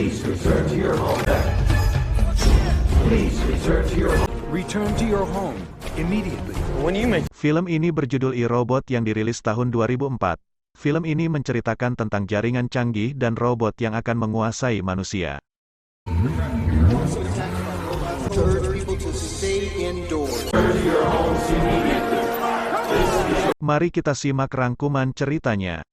Please return to your home. Please return to your home. Return to your home immediately. Film ini berjudul iRobot yang dirilis tahun 2004. Film ini menceritakan tentang jaringan canggih dan robot yang akan menguasai manusia. Mari kita simak rangkuman ceritanya.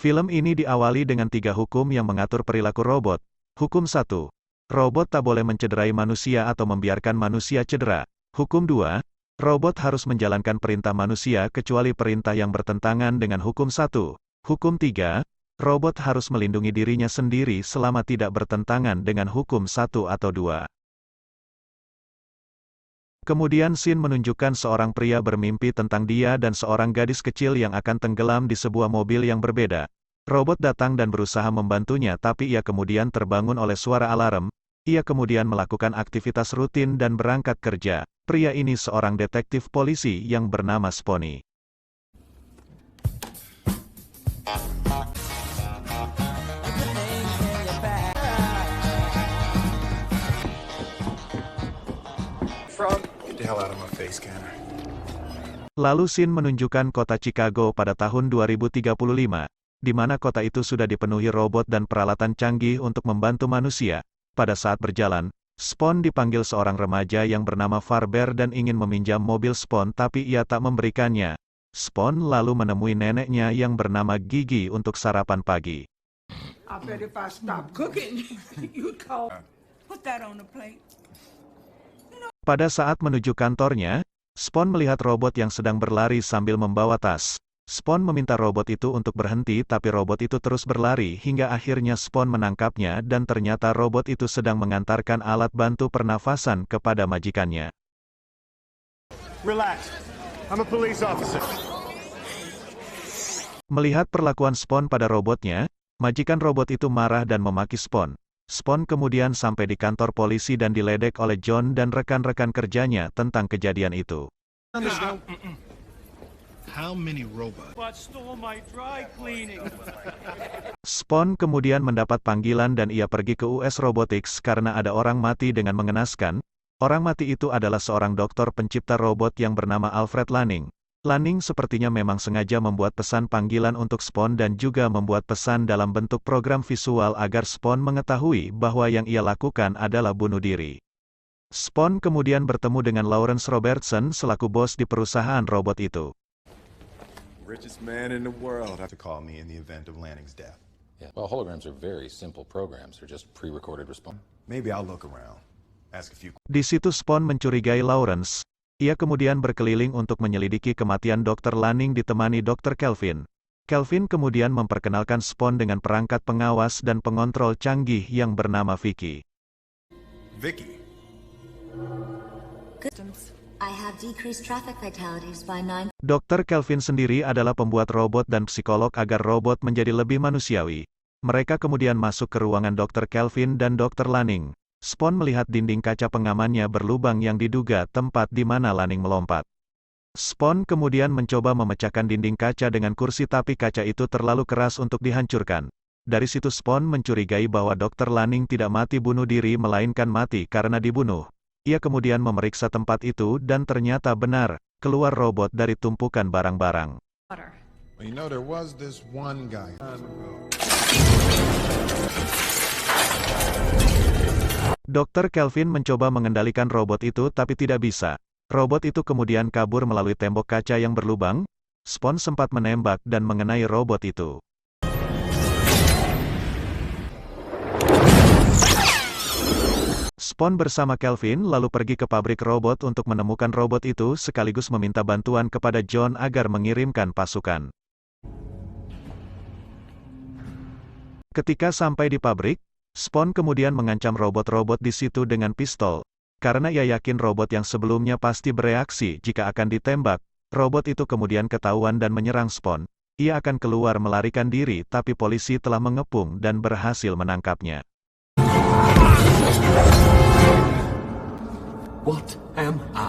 Film ini diawali dengan 3 hukum yang mengatur perilaku robot. Hukum 1. Robot tak boleh mencederai manusia atau membiarkan manusia cedera. Hukum 2. Robot harus menjalankan perintah manusia kecuali perintah yang bertentangan dengan hukum 1. Hukum 3. Robot harus melindungi dirinya sendiri selama tidak bertentangan dengan hukum 1 atau 2. Kemudian scene menunjukkan seorang pria bermimpi tentang dia dan seorang gadis kecil yang akan tenggelam di sebuah mobil yang berbeda. Robot datang dan berusaha membantunya tapi ia kemudian terbangun oleh suara alarm. Ia kemudian melakukan aktivitas rutin dan berangkat kerja. Pria ini seorang detektif polisi yang bernama Spony. Lalu scene menunjukkan kota Chicago pada tahun 2035, di mana kota itu sudah dipenuhi robot dan peralatan canggih untuk membantu manusia. Pada saat berjalan, Spawn dipanggil seorang remaja yang bernama Farber dan ingin meminjam mobil Spawn tapi ia tak memberikannya. Spawn lalu menemui neneknya yang bernama Gigi untuk sarapan pagi. Pada saat menuju kantornya, Spawn melihat robot yang sedang berlari sambil membawa tas. Spawn meminta robot itu untuk berhenti tapi robot itu terus berlari hingga akhirnya Spawn menangkapnya dan ternyata robot itu sedang mengantarkan alat bantu pernafasan kepada majikannya. Relax. I'm a police officer. Melihat perlakuan Spawn pada robotnya, majikan robot itu marah dan memaki Spawn. Spawn kemudian sampai di kantor polisi dan diledek oleh John dan rekan-rekan kerjanya tentang kejadian itu. How many robots? Spawn kemudian mendapat panggilan dan ia pergi ke US Robotics karena ada orang mati dengan mengenaskan. Orang mati itu adalah seorang dokter pencipta robot yang bernama Alfred Lanning. Lanning sepertinya memang sengaja membuat pesan panggilan untuk Spawn dan juga membuat pesan dalam bentuk program visual agar Spawn mengetahui bahwa yang ia lakukan adalah bunuh diri. Spawn kemudian bertemu dengan Lawrence Robertson selaku bos di perusahaan robot itu. Richest man in the world to call me in the event of Lanning's death. Yeah, well, holograms are very simple programs. They're just pre-recorded response. Maybe I'll look around. Ask a few. Di situ Spawn mencurigai Lawrence. Ia kemudian berkeliling untuk menyelidiki kematian Dr. Lanning ditemani Dr. Kelvin. Kelvin kemudian memperkenalkan Spawn dengan perangkat pengawas dan pengontrol canggih yang bernama Vicky. Vicky. I have decreased traffic fatalities by 9. Dr. Kelvin sendiri adalah pembuat robot dan psikolog agar robot menjadi lebih manusiawi. Mereka kemudian masuk ke ruangan Dr. Kelvin dan Dr. Lanning. Spawn melihat dinding kaca pengamannya berlubang yang diduga tempat di mana Lanning melompat. Spawn kemudian mencoba memecahkan dinding kaca dengan kursi tapi kaca itu terlalu keras untuk dihancurkan. Dari situ Spawn mencurigai bahwa Dr. Lanning tidak mati bunuh diri melainkan mati karena dibunuh. Ia kemudian memeriksa tempat itu dan ternyata benar, keluar robot dari tumpukan barang-barang. Well, you know, there was this one guy. Dr. Kelvin mencoba mengendalikan robot itu tapi tidak bisa. Robot itu kemudian kabur melalui tembok kaca yang berlubang. Spawn sempat menembak dan mengenai robot itu. Spawn bersama Kelvin lalu pergi ke pabrik robot untuk menemukan robot itu sekaligus meminta bantuan kepada John agar mengirimkan pasukan. Ketika sampai di pabrik, Spawn kemudian mengancam robot-robot di situ dengan pistol. Karena ia yakin robot yang sebelumnya pasti bereaksi jika akan ditembak, robot itu kemudian ketahuan dan menyerang Spawn. Ia akan keluar melarikan diri tapi polisi telah mengepung dan berhasil menangkapnya. What am I?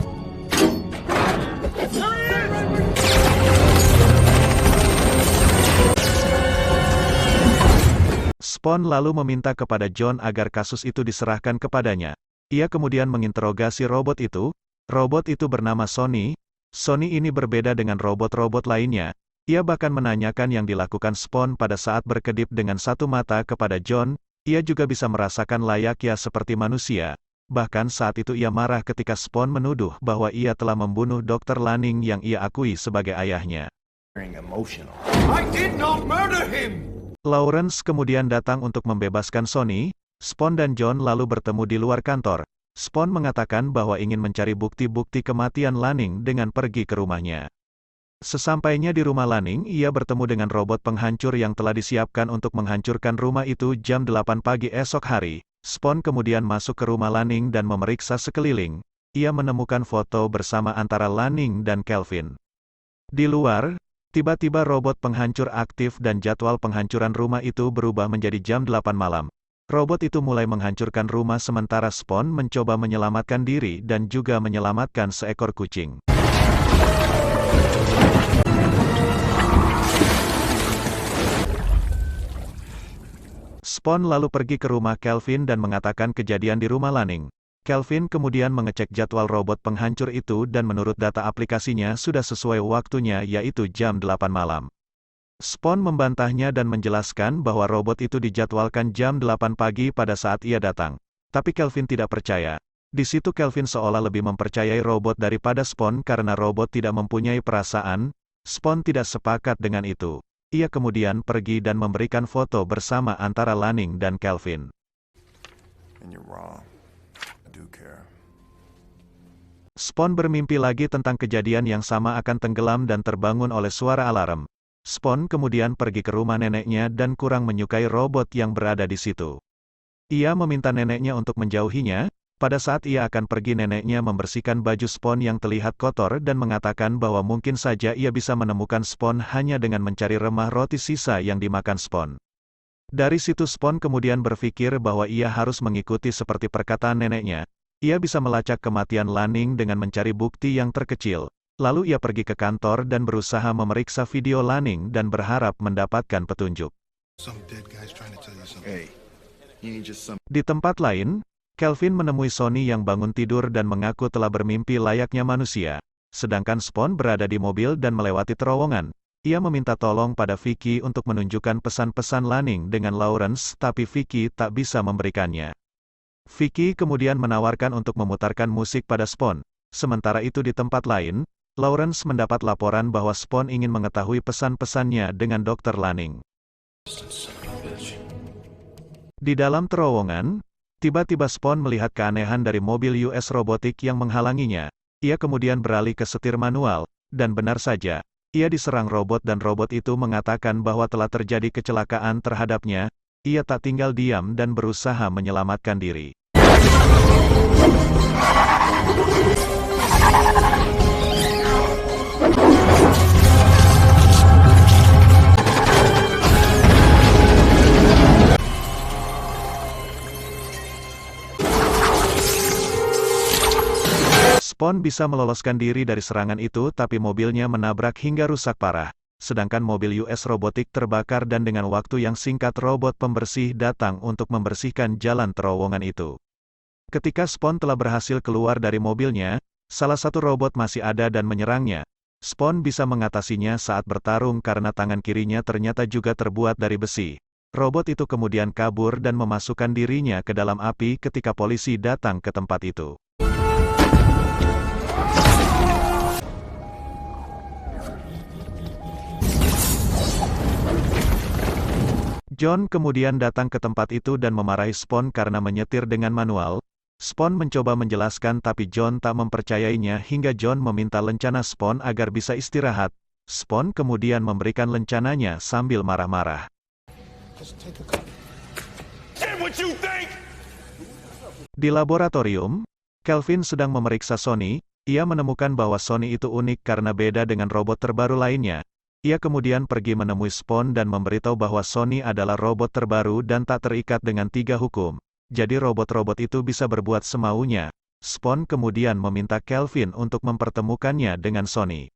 Spawn lalu meminta kepada John agar kasus itu diserahkan kepadanya. Ia kemudian menginterogasi robot itu. Robot itu bernama Sonny. Sonny ini berbeda dengan robot-robot lainnya. Ia bahkan menanyakan yang dilakukan Spawn pada saat berkedip dengan satu mata kepada John. Ia juga bisa merasakan layaknya seperti manusia. Bahkan saat itu ia marah ketika Spawn menuduh bahwa ia telah membunuh Dr. Lanning yang ia akui sebagai ayahnya. Emotional. I did not murder him! Lawrence kemudian datang untuk membebaskan Sonny. Spawn dan John lalu bertemu di luar kantor. Spawn mengatakan bahwa ingin mencari bukti-bukti kematian Lanning dengan pergi ke rumahnya. Sesampainya di rumah Lanning, ia bertemu dengan robot penghancur yang telah disiapkan untuk menghancurkan rumah itu jam 8 pagi esok hari. Spawn kemudian masuk ke rumah Lanning dan memeriksa sekeliling. Ia menemukan foto bersama antara Lanning dan Kelvin. Di luar, tiba-tiba robot penghancur aktif dan jadwal penghancuran rumah itu berubah menjadi jam 8 malam. Robot itu mulai menghancurkan rumah sementara Spawn mencoba menyelamatkan diri dan juga menyelamatkan seekor kucing. Spawn lalu pergi ke rumah Kelvin dan mengatakan kejadian di rumah Lanning. Kelvin kemudian mengecek jadwal robot penghancur itu dan menurut data aplikasinya sudah sesuai waktunya yaitu jam 8 malam. Spawn membantahnya dan menjelaskan bahwa robot itu dijadwalkan jam 8 pagi pada saat ia datang. Tapi Kelvin tidak percaya. Di situ Kelvin seolah lebih mempercayai robot daripada Spawn karena robot tidak mempunyai perasaan. Spawn tidak sepakat dengan itu. Ia kemudian pergi dan memberikan foto bersama antara Lanning dan Kelvin. And you're wrong. I do care. Spawn bermimpi lagi tentang kejadian yang sama akan tenggelam dan terbangun oleh suara alarm. Spawn kemudian pergi ke rumah neneknya dan kurang menyukai robot yang berada di situ. Ia meminta neneknya untuk menjauhinya. Pada saat ia akan pergi neneknya membersihkan baju Spawn yang terlihat kotor dan mengatakan bahwa mungkin saja ia bisa menemukan Spawn hanya dengan mencari remah roti sisa yang dimakan Spawn. Dari situ Spawn kemudian berpikir bahwa ia harus mengikuti seperti perkataan neneknya. Ia bisa melacak kematian Lanning dengan mencari bukti yang terkecil. Lalu ia pergi ke kantor dan berusaha memeriksa video Lanning dan berharap mendapatkan petunjuk. Some dead guys trying to tell you something. Hey, you ain't just some. Di tempat lain, Kelvin menemui Sonny yang bangun tidur dan mengaku telah bermimpi layaknya manusia. Sedangkan Spawn berada di mobil dan melewati terowongan. Ia meminta tolong pada Vicky untuk menunjukkan pesan-pesan Lanning dengan Lawrence, tapi Vicky tak bisa memberikannya. Vicky kemudian menawarkan untuk memutarkan musik pada Spawn. Sementara itu di tempat lain, Lawrence mendapat laporan bahwa Spawn ingin mengetahui pesan-pesannya dengan Dr. Lanning. Di dalam terowongan, tiba-tiba Spawn melihat keanehan dari mobil US robotik yang menghalanginya. Ia kemudian beralih ke setir manual, dan benar saja, ia diserang robot dan robot itu mengatakan bahwa telah terjadi kecelakaan terhadapnya. Ia tak tinggal diam dan berusaha menyelamatkan diri. Spawn bisa meloloskan diri dari serangan itu tapi mobilnya menabrak hingga rusak parah. Sedangkan mobil US robotik terbakar dan dengan waktu yang singkat robot pembersih datang untuk membersihkan jalan terowongan itu. Ketika Spawn telah berhasil keluar dari mobilnya, salah satu robot masih ada dan menyerangnya. Spawn bisa mengatasinya saat bertarung karena tangan kirinya ternyata juga terbuat dari besi. Robot itu kemudian kabur dan memasukkan dirinya ke dalam api ketika polisi datang ke tempat itu. John kemudian datang ke tempat itu dan memarahi Spawn karena menyetir dengan manual. Spawn mencoba menjelaskan tapi John tak mempercayainya hingga John meminta lencana Spawn agar bisa istirahat. Spawn kemudian memberikan lencananya sambil marah-marah. Di laboratorium, Kelvin sedang memeriksa Sonny. Ia menemukan bahwa Sonny itu unik karena beda dengan robot terbaru lainnya. Ia kemudian pergi menemui Spawn dan memberitahu bahwa Sonny adalah robot terbaru dan tak terikat dengan 3 hukum. Jadi robot-robot itu bisa berbuat semaunya. Spawn kemudian meminta Kelvin untuk mempertemukannya dengan Sonny.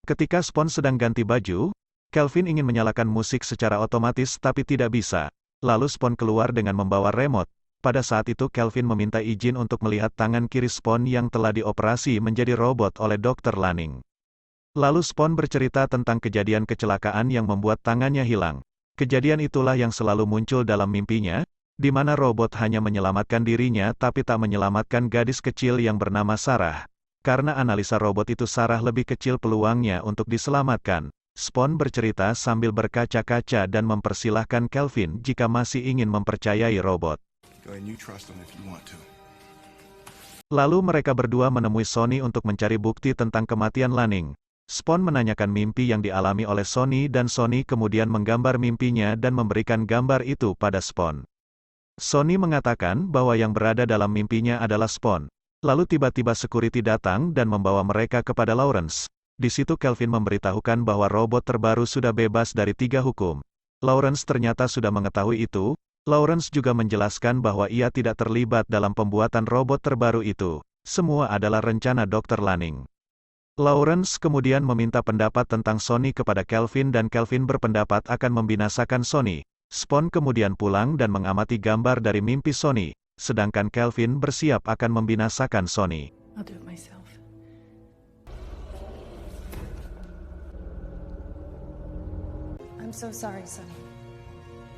Ketika Spawn sedang ganti baju, Kelvin ingin menyalakan musik secara otomatis tapi tidak bisa. Lalu Spawn keluar dengan membawa remote. Pada saat itu Kelvin meminta izin untuk melihat tangan kiri Spawn yang telah dioperasi menjadi robot oleh Dr. Lanning. Lalu Spawn bercerita tentang kejadian kecelakaan yang membuat tangannya hilang. Kejadian itulah yang selalu muncul dalam mimpinya, di mana robot hanya menyelamatkan dirinya tapi tak menyelamatkan gadis kecil yang bernama Sarah. Karena analisa robot itu Sarah lebih kecil peluangnya untuk diselamatkan. Spawn bercerita sambil berkaca-kaca dan mempersilahkan Kelvin jika masih ingin mempercayai robot. Go ahead and you trust them if you want to. Lalu mereka berdua menemui Sonny untuk mencari bukti tentang kematian Lanning. Spawn menanyakan mimpi yang dialami oleh Sonny dan Sonny kemudian menggambar mimpinya dan memberikan gambar itu pada Spawn. Sonny mengatakan bahwa yang berada dalam mimpinya adalah Spawn. Lalu tiba-tiba security datang dan membawa mereka kepada Lawrence. Di situ Kelvin memberitahukan bahwa robot terbaru sudah bebas dari 3 hukum. Lawrence ternyata sudah mengetahui itu. Lawrence juga menjelaskan bahwa ia tidak terlibat dalam pembuatan robot terbaru itu. Semua adalah rencana Dr. Lanning. Lawrence kemudian meminta pendapat tentang Sonny kepada Kelvin dan Kelvin berpendapat akan membinasakan Sonny. Spawn kemudian pulang dan mengamati gambar dari mimpi Sonny, sedangkan Kelvin bersiap akan membinasakan Sonny. I'll do it myself. I'm so sorry, Sonny.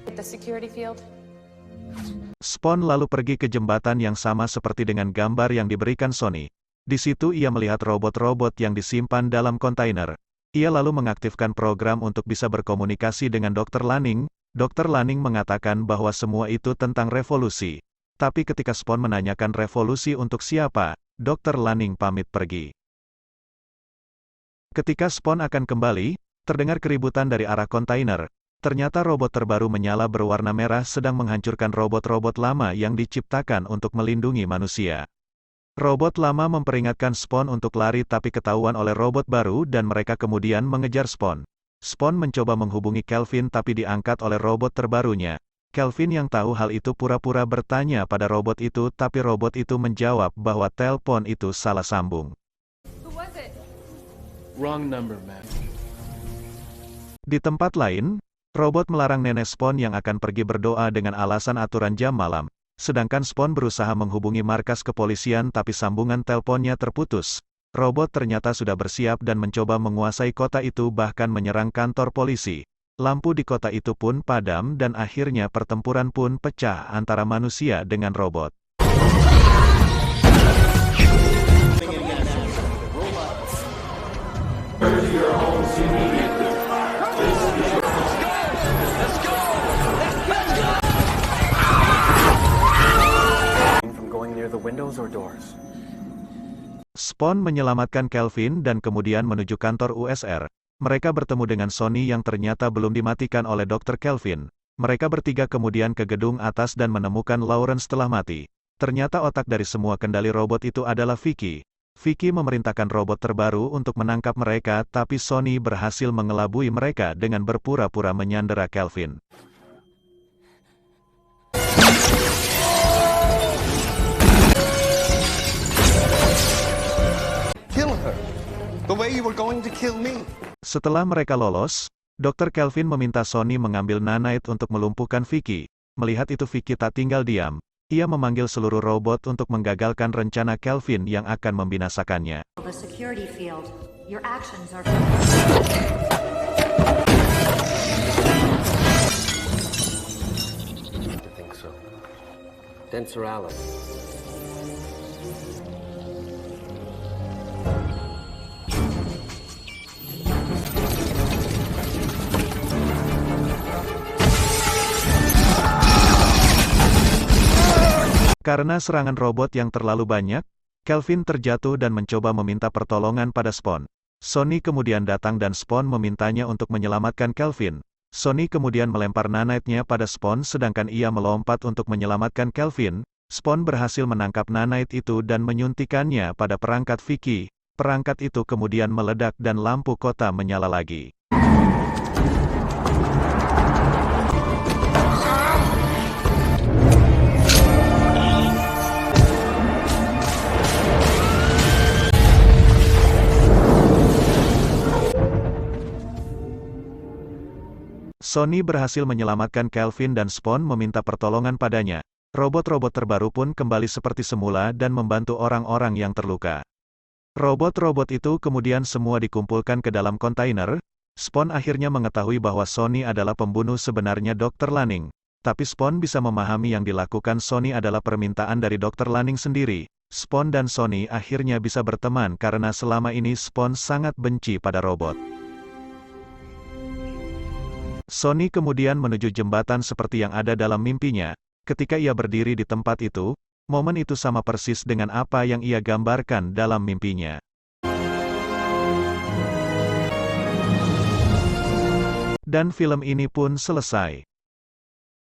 At the security field? Spawn lalu pergi ke jembatan yang sama seperti dengan gambar yang diberikan Sonny. Di situ ia melihat robot-robot yang disimpan dalam kontainer. Ia lalu mengaktifkan program untuk bisa berkomunikasi dengan Dr. Lanning. Dr. Lanning mengatakan bahwa semua itu tentang revolusi. Tapi ketika Spawn menanyakan revolusi untuk siapa, Dr. Lanning pamit pergi. Ketika Spawn akan kembali, terdengar keributan dari arah kontainer. Ternyata robot terbaru menyala berwarna merah sedang menghancurkan robot-robot lama yang diciptakan untuk melindungi manusia. Robot lama memperingatkan Spawn untuk lari tapi ketahuan oleh robot baru dan mereka kemudian mengejar Spawn. Spawn mencoba menghubungi Kelvin tapi diangkat oleh robot terbarunya. Kelvin yang tahu hal itu pura-pura bertanya pada robot itu tapi robot itu menjawab bahwa telepon itu salah sambung. Who was it? Wrong number, man. Di tempat lain, robot melarang nenek Spawn yang akan pergi berdoa dengan alasan aturan jam malam. Sedangkan Spawn berusaha menghubungi markas kepolisian tapi sambungan teleponnya terputus. Robot ternyata sudah bersiap dan mencoba menguasai kota itu bahkan menyerang kantor polisi. Lampu di kota itu pun padam dan akhirnya pertempuran pun pecah antara manusia dengan robot. Spawn menyelamatkan Kelvin dan kemudian menuju kantor USR. Mereka bertemu dengan Sonny yang ternyata belum dimatikan oleh Dr. Kelvin. Mereka bertiga kemudian ke gedung atas dan menemukan Lawrence telah mati. Ternyata otak dari semua kendali robot itu adalah Vicky. Vicky memerintahkan robot terbaru untuk menangkap mereka tapi Sonny berhasil mengelabui mereka dengan berpura-pura menyandera Kelvin. Kill her. The way you were going to kill me. Setelah mereka lolos, Dr. Kelvin meminta Sonny mengambil nanite untuk melumpuhkan Vicky. Melihat itu Vicky tak tinggal diam. Ia memanggil seluruh robot untuk menggagalkan rencana Kelvin yang akan membinasakannya. The security field. Your actions are... I think so. Densuralis. Karena serangan robot yang terlalu banyak, Kelvin terjatuh dan mencoba meminta pertolongan pada Spawn. Sonny kemudian datang dan Spawn memintanya untuk menyelamatkan Kelvin. Sonny kemudian melempar nanite-nya pada Spawn sedangkan ia melompat untuk menyelamatkan Kelvin. Spawn berhasil menangkap nanite itu dan menyuntikannya pada perangkat Vicky. Perangkat itu kemudian meledak dan lampu kota menyala lagi. Sony berhasil menyelamatkan Kelvin dan Spawn meminta pertolongan padanya. Robot-robot terbaru pun kembali seperti semula dan membantu orang-orang yang terluka. Robot-robot itu kemudian semua dikumpulkan ke dalam kontainer. Spawn akhirnya mengetahui bahwa Sony adalah pembunuh sebenarnya Dr. Lanning. Tapi Spawn bisa memahami yang dilakukan Sony adalah permintaan dari Dr. Lanning sendiri. Spawn dan Sony akhirnya bisa berteman karena selama ini Spawn sangat benci pada robot. Sony kemudian menuju jembatan seperti yang ada dalam mimpinya. Ketika ia berdiri di tempat itu, momen itu sama persis dengan apa yang ia gambarkan dalam mimpinya. Dan film ini pun selesai.